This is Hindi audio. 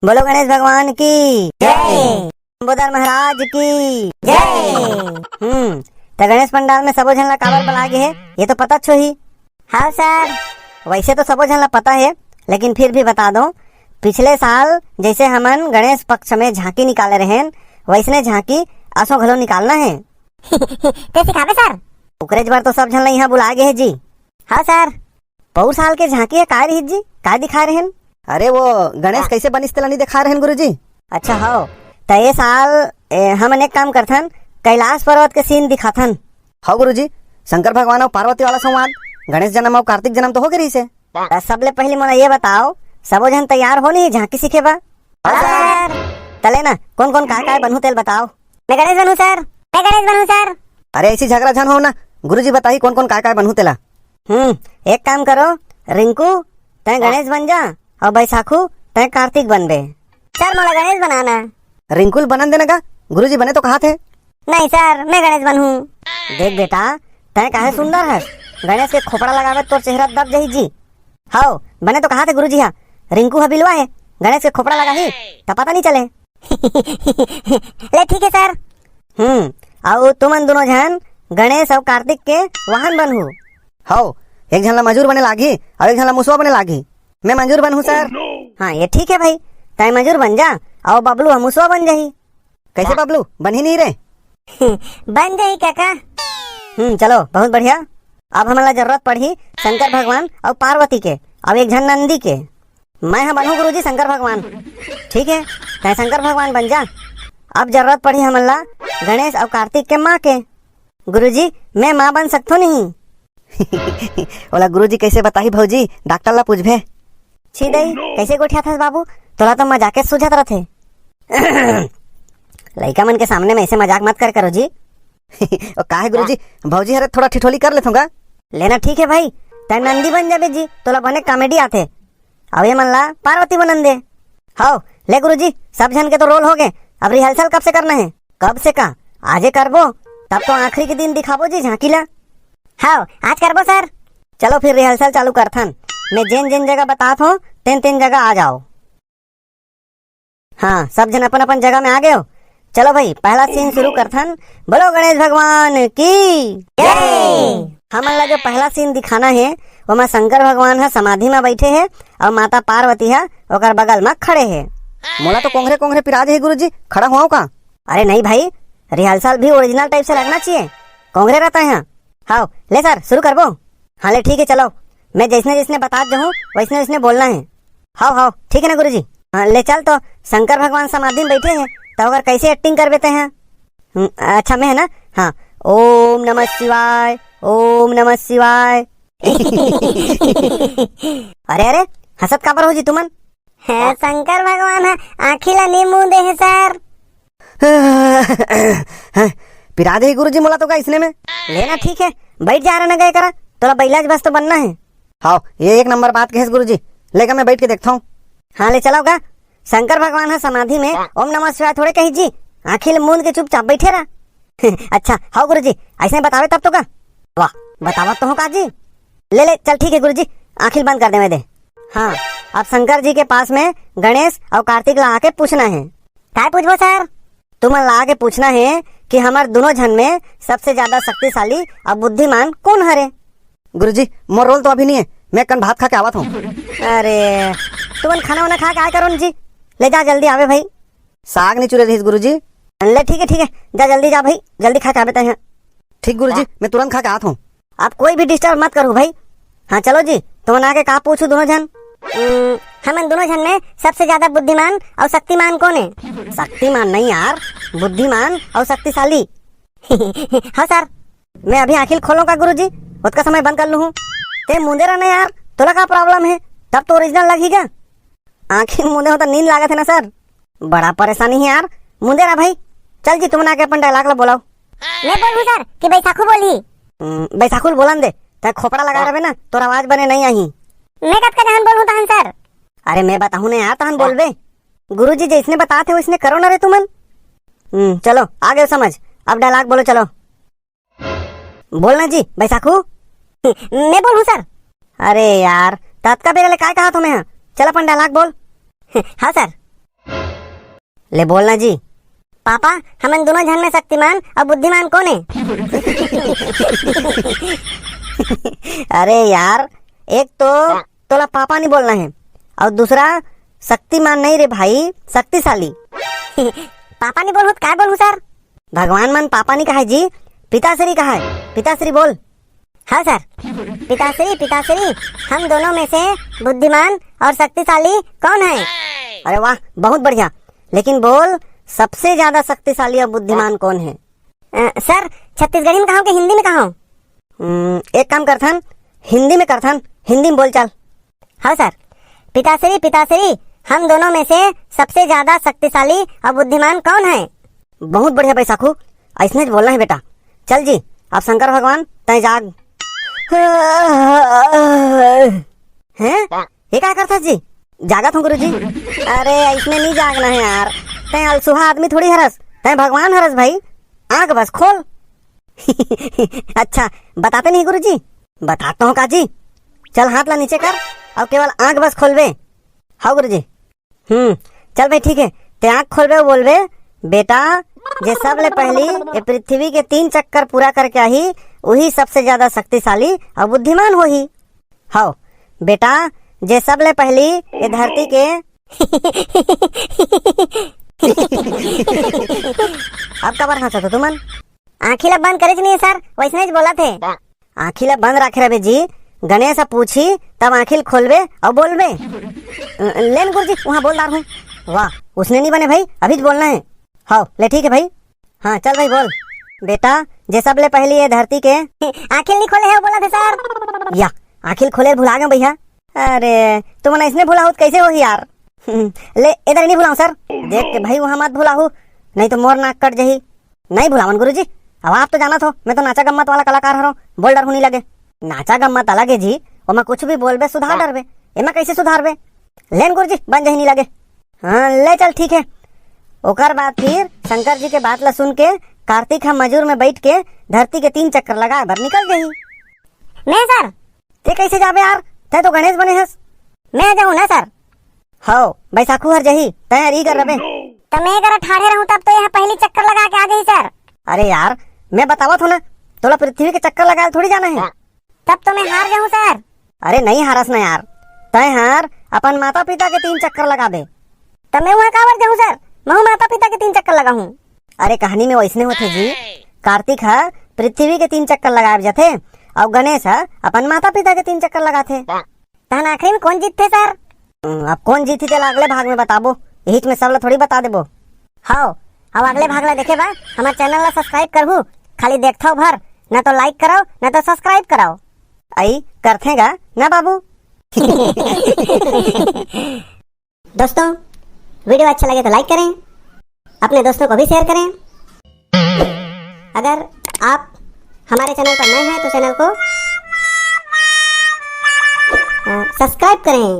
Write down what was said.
बोलो गणेश भगवान की जय। बोधर महाराज की जय। तो गणेश पंडाल में सबो झन ला काबर बुलागे है ये तो पता छो ही। हाँ सर, वैसे तो सबो झन ला पता है, लेकिन फिर भी बता दो। पिछले साल जैसे हमन गणेश पक्ष में झांकी निकाले रहे, वैसने झांकी असो घलो निकालना है। ते सिखावे सर। उकरेज बार तो सब झन ला यहाँ बुला गए है जी। हाँ सर, पौर साल के झांकी है काय रही जी, काय दिखा रहे हैं? अरे वो गणेश कैसे बनिस तेला नहीं दिखा रहे हैं गुरुजी। अच्छा हो, तो ये साल हमन एक काम करथन, कैलाश पर्वत के सीन दिखाथन। हाँ गुरुजी, शंकर भगवान और पार्वती वाला संवाद, गणेश जन्म और कार्तिक जन्म तो हो गई से। सबले पहले मोला ये बताओ, सबो जन तैयार हो नहीं झांकी सीखे बा? सर, तले ना कौन कौन काय बनू तेल बताओ। मैं गणेश बनूं सर, मैं गणेश बनूं सर। अरे ऐसी झगड़ा झन हो ना, गुरुजी बताई कौन कौन काय बनू तेला। एक काम करो, रिंकू तय गणेश बन जा और बैसाखू तय कार्तिक बन बे। सर मोला गणेश बनाना। रिंकुल बनन देने का, गुरुजी बने तो कहा थे। नहीं सर, मैं गणेश बनूं। देख बेटा, तय काहे सुंदर है, गणेश के खोपड़ा लगावे तो चेहरा दब जाही जी। हाओ बने तो कहा थे गुरुजी। हाँ, रिंकू हबिलवा है, गणेश के खोपड़ा लगा ही तो पता नहीं चले। ले ठीक है सर। और तुमन दोनों जन गणेश और कार्तिक के वाहन बनहू। हाँ, एक झन ला मजूर बने लागी और एक झन ला मुसवा बने लागी। मैं मंजूर बनूं सर। हाँ ये ठीक है भाई, तय मजूर बन जा और बबलू हम मुसवा बन जाही। कैसे बबलू बन ही नहीं रहे? बन जाई काका। चलो बहुत बढ़िया। अब हमारा जरूरत पड़ी शंकर भगवान और पार्वती के, अब एक झन नंदी के। मैं हाँ बनूं गुरुजी शंकर भगवान। ठीक है, तय शंकर भगवान बन जा। अब जरूरत पड़ी हमला गणेश और कार्तिक के माँ के। गुरुजी मैं माँ बन सकतो नहीं? बोला गुरुजी कैसे बताही भौजी, डॉक्टर ला पूछबे। छी दई कैसे गोठिया था बाबू, तोला तो मजाक के सूझत रथे। लड़का मन के सामने में ऐसे मजाक मत करो जी। और काहे गुरुजी, भौजी हरे थोड़ा ठिठोली कर लेथूंगा। लेना ठीक है भाई, तय नंदी बन जाबे जी, तोला बने कॉमेडी आते। अब ये मन ला पार्वती बनन दे। हाओ ले गुरुजी, सब जन के तो रोल हो गए, अब रिहर्सल कब से करना है? कब से का आजे करबो, तब तो आखिरी के दिन दिखाबो जी झांकी ला। हाँ आज करबो सर। चलो फिर रिहर्सल चालू करथन। मैं जिन जिन जगह बतात हूँ तेन तेन जगह आ जाओ। हाँ सब जन अपन अपन जगह में आ गए हो। चलो भाई पहला सीन शुरू करथन। बोलो गणेश भगवान की जय। हमन ला जो पहला सीन दिखाना है वो में शंकर भगवान है समाधि में बैठे है और माता पार्वती है ओकर बगल में खड़े है। मोला तो कोंघरे कोंघरे पिराज है गुरुजी, खड़ा हुआ का? अरे नहीं भाई, रिहर्सल भी ओरिजिनल टाइप से लगना चाहिए, कोंघरे रहता है। हाँ ले सर शुरू करबो। हाँ ले ठीक है, चलो मैं जैसने जैसने बता जाऊँ वैसने वैसने बोलना है। हाँ हाँ ठीक है ना गुरुजी। हाँ ले चल, तो शंकर भगवान समाधि में बैठे हैं तो अगर कैसे एक्टिंग कर देते हैं। अच्छा मैं है ना। हाँ, ओम नमः शिवाय, ओम नमः शिवाय। अरे अरे हसत काबर हो जी तुमन? है शंकर भगवान है, आँखी ला नी मुंह दे है सर। पिराज है गुरुजी मोला तो का इसने में। लेना ठीक है, बैठ जा रहा ना गए करा, तोला बैलाज बस तो बनना है। हाँ ये एक नंबर बात कहे गुरुजी, लेकर मैं बैठ के देखता हूँ। हाँ ले चलोगा। शंकर भगवान है समाधि में, ओम नमः शिवाय थोड़े कही जी, आँखी मूंद के चुपचाप बैठे रहा। अच्छा हाँ गुरुजी, ऐसे बतावे तब तो का। वाह बतावा तो हो का जी। ले ले चल ठीक है गुरुजी, आँखिल बंद कर दे मैं दे। हाँ अब शंकर जी के पास में गणेश और कार्तिक ला आके पूछना है। काय पूछबो सर? तुम ला आके पूछना है कि हमार दोनों जन में सबसे ज्यादा शक्तिशाली और बुद्धिमान कौन हरे। गुरुजी मोर रोल तो अभी नहीं है, मैं कन भात खा के आवत हूँ। अरे तुम खाना वाना खा के आए करो जी, ले जा जल्दी आवे भाई। साग नहीं चुरे रही गुरुजी। ले ठीक है, जा जल्दी जा भाई, जल्दी खा के आते हैं। ठीक गुरुजी, मैं तुरंत खा के आता हूँ। आप कोई भी डिस्टर्ब मत करो भाई। हाँ चलो जी, तुम आके कहा पूछू दोनों जन। हम दोनों जन में सबसे ज्यादा बुद्धिमान और शक्तिमान कौन है? शक्तिमान नहीं यार, बुद्धिमान और शक्तिशाली। हाँ सर। मैं अभी आखिर खोलूं का गुरुजी, उसका समय बंद कर लूँ। ते मुंदे रहना यार, तोला का प्रॉब्लम है? तब तो ओरिजिनल लगेगा। आखिर मुंदे हो तो नींद लागत है ना सर, बड़ा परेशानी है यार। मुंदे रहा भाई, चल जी तुम आके अपन डायलॉग ला बोलाओ। मैं बोलूं सर कि बैसाखू बोली? बैसाखुल बोलन दे, तय खोपड़ा लगा रहे ना तो आवाज बने नहीं आई। मैं कब का जहन बोलूं तहन सर? अरे मैं बताऊं ना यार, तहन बोलबे। गुरुजी जैसने बताते वैसने करो ना रे तुमन। चलो आ गए समझ, अब डायलॉग बोलो चलो। बोलना जी बैसाखू। मैं बोलूं सर? अरे यार तत्का बेरे काय कहा तुम्हें? चल अपन डायलॉग बोल। हाँ सर। ले बोलना जी। पापा हमन दोनों जन में शक्तिमान और बुद्धिमान कौन है? अरे यार, एक तो तोला पापा नहीं बोलना है और दूसरा शक्तिमान नहीं रे भाई, शक्तिशाली। पापा नहीं बोलूँ क्या बोलूँ सर? भगवान मन पापा नहीं कहा है जी, पिताश्री कहा है। पिताश्री बोल। हाँ सर। पिताश्री हम दोनों में से बुद्धिमान और शक्तिशाली कौन है? अरे वाह, बहुत बढ़िया। लेकिन बोल, सबसे ज्यादा शक्तिशाली और बुद्धिमान कौन है? सर छत्तीसगढ़ी में कहा कि हिंदी में कहा? एक काम करथन, हिंदी में करथन, हिंदी में बोल चल। हाँ सर। पिताश्री हम दोनों में से सबसे ज्यादा शक्तिशाली और बुद्धिमान कौन है? बहुत बढ़िया बैसाखू, ऐसने बोलना है बेटा। चल जी, अब शंकर भगवान तय जाग। हैं? ये क्या करता जी? जागत हूँ गुरु जी। अरे इसमें नहीं जागना है यार, तय अलसुहा आदमी थोड़ी हरस, तय भगवान हरस भाई। आंख बस खोल। अच्छा बताते नहीं गुरु जी? बताता हूँ काजी। चल हाथ ला नीचे कर और केवल आंख बस खोलवे। हाँ गुरु जी। चल भाई ठीक है, ते आंख खोलवे बोलवे, बेटा जे सब ले पहली ये पृथ्वी के 3 चक्कर पूरा करके आई, वही सबसे ज्यादा शक्तिशाली और बुद्धिमान हो ही। हाँ बेटा, जे सब ले पहली ये धरती के अब कबर हंसा तुम? आँखी बंद करे नहीं है सर, वैसने ही बोला थे। आँखी ला बंद रखे रहे जी, गणेश पूछी तब आँखिल खोलवे और बोलवे। लेन गुरु जी वहाँ बोल रहा हूँ। वाह, उसने नहीं बने भाई, अभी तो बोलना है। हाँ ले ठीक है भाई। हाँ चल भाई बोल। बेटा जे सब ले पहली ये धरती के आँखिल नहीं खोले है बोला थे सर। या आँखिल खोले भुला गए भैया। अरे तुमने इसने भुला हो कैसे हो यार? ले इधर नहीं भुलाऊं सर, देख के भाई वहाँ मत भुला हो, नहीं तो मोर नाक कट जही। नहीं भुलावन गुरु जी, अब आप तो जाना थो, मैं तो नाचा गम्मत वाला कलाकार हूँ, बोल डर होने लगे। नाचा गम्मत अलग है जी, और मैं कुछ भी बोलबे सुधार डरबे, एमा कैसे सुधारबे? लेन गुरु जी बन जही नहीं लगे। हाँ ले चल ठीक है। ओकर बाद फिर शंकर जी के बात ला सुन के कार्तिक हम मजूर में बैठ के धरती के 3 चक्कर लगाए भर निकल गई। मैं सर? ते कैसे जाबे यार, ते तो गणेश बने हस। मैं जाऊँ ना सर? हो बैसाखू हर जही, तय हरी कर रबे। तो मैं अगर ठाड़े रहूं तब तो यहाँ पहली चक्कर लगा के आ गई सर। अरे यार मैं बतावत हूँ ना, तोला पृथ्वी के चक्कर लगाए थोड़ी जाना है। तब तो मैं हार जाऊँ सर। अरे नहीं हारस ना यार, तय हार अपन माता पिता के 3 चक्कर लगा दे। तब मैं वहाँ कावर जाऊँ सर? मैं माता पिता के 3 चक्कर लगा हूँ। अरे कहानी में वैसने होते जी, कार्तिक है पृथ्वी के 3 चक्कर लगाए जाते और गणेश है अपन माता पिता के 3 चक्कर लगाते। तहन आखिरी में कौन जीतते सर? अब कौन जीती थे अगले भाग में बताबो, यही में सब थोड़ी बता देबो। हाँ अब अगले भाग ला देखे बा, हमारे चैनल ला सब्सक्राइब करहु, खाली देखथो भर, न तो लाइक कराओ न तो सब्सक्राइब कराओ। आई करथेगा ना बाबू। दोस्तों वीडियो अच्छा लगे तो लाइक करें, अपने दोस्तों को भी शेयर करें। अगर आप हमारे चैनल पर नए हैं तो चैनल को सब्सक्राइब करें।